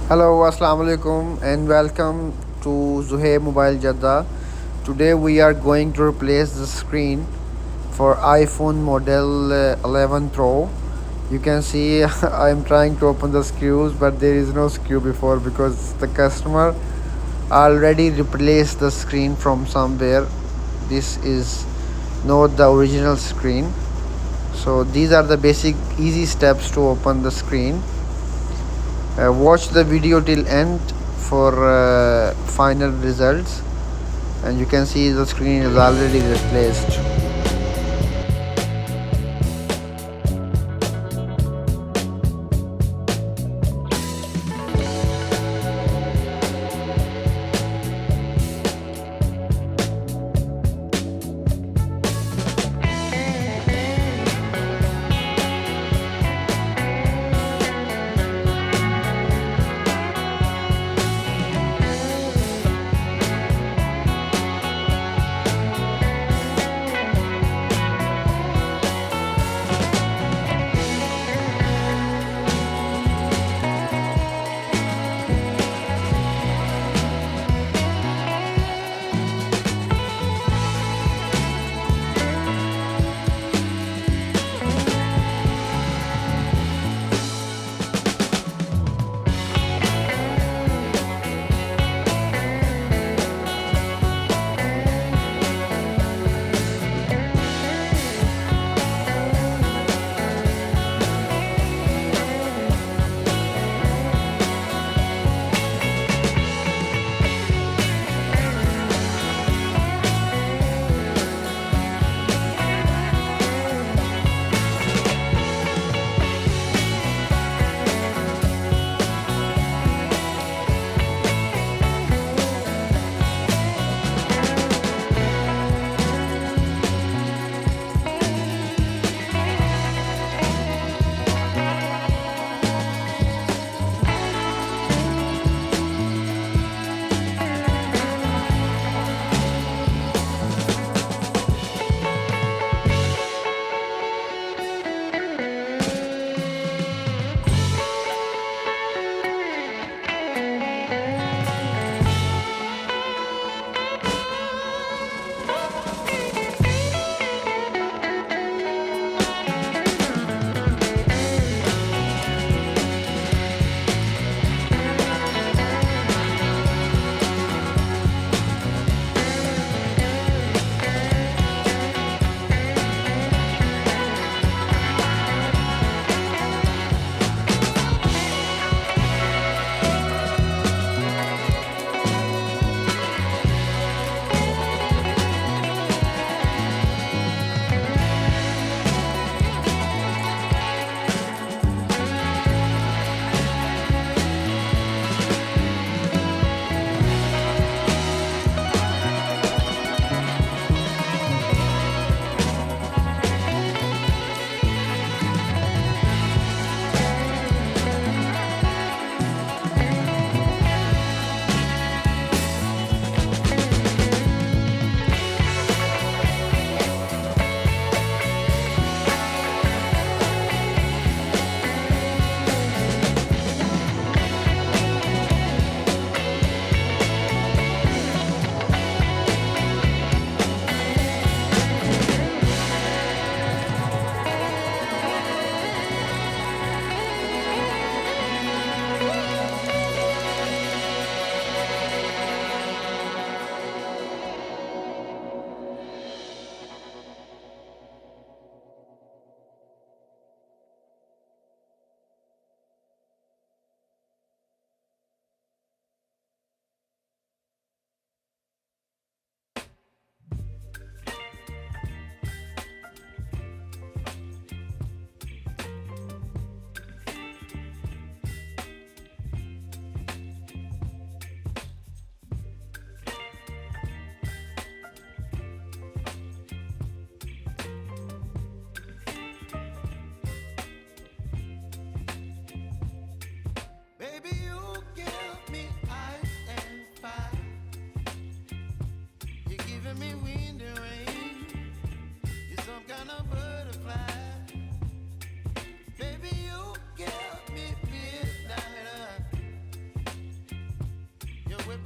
Hello, Assalamu alaikum, and welcome to Zuhair Mobile Jeddah. Today we are going to replace the screen for iPhone model 11 Pro. You can see I am trying to open the screws, but there is no screw before because the customer already replaced the screen from somewhere. This is not the original screen. So these are the basic easy steps to open the screen. Watch the video till end for final results, and you can see the screen is already replaced.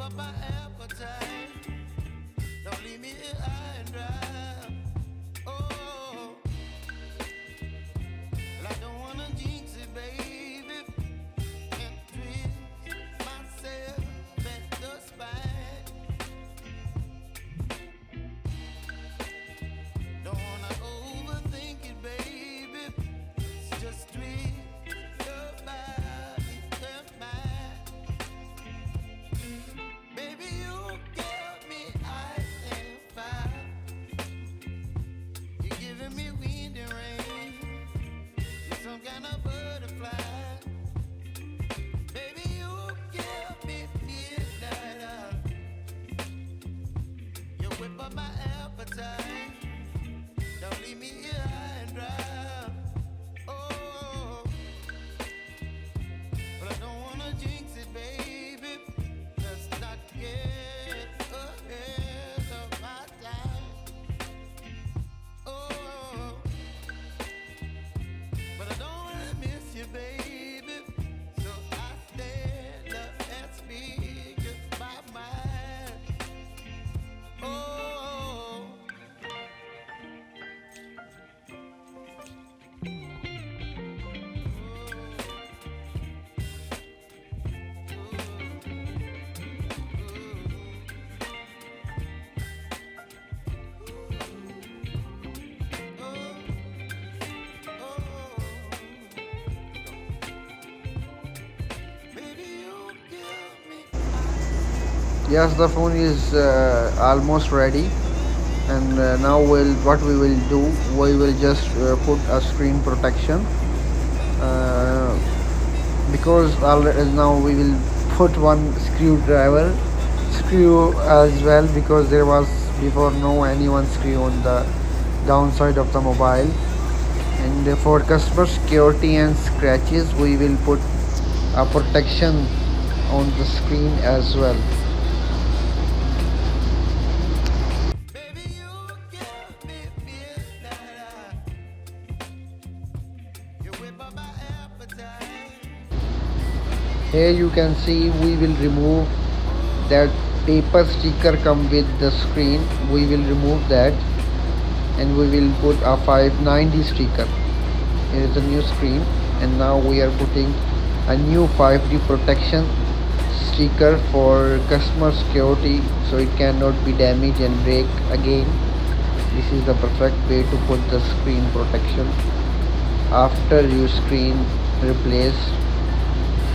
up my appetite. Don't leave me here high and dry. Oh, well, I don't wanna jinx it, baby, and twist myself at the spine. Don't wanna overthink it, baby. It's just twist your body and mine. Baby, you give me ice and fire. You're giving me wind and rain. You're some kind of butterfly. Baby, you give me midnight. You whip up my appetite. Don't leave me here high and dry. Oh, but I don't wanna jinx it, baby. Let's not get ahead of my time. Oh, but I don't wanna miss you, baby. So I stand up and speak my mind. Oh, yes, the phone is almost ready, and now what we will do, we will just put a screen protection, uh, because already now we will put one screw as well, because there was before no any one screw on the downside of the mobile. And for customer security and scratches, we will put a protection on the screen as well. Here you can see we will remove that paper sticker come with the screen. We will remove that, and we will put a 590 sticker. Here is the new screen, and now we are putting a new 5D protection sticker for customer security, so it cannot be damaged and break again. This is the perfect way to put the screen protection after your screen replaced.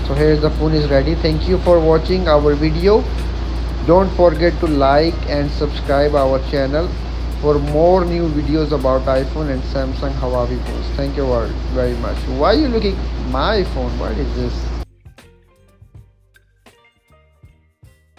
So here the phone is ready. Thank you for watching our video. Don't forget to like and subscribe our channel for more new videos about iPhone and Samsung Huawei phones. Thank you very much. Why are you looking my phone? What is this?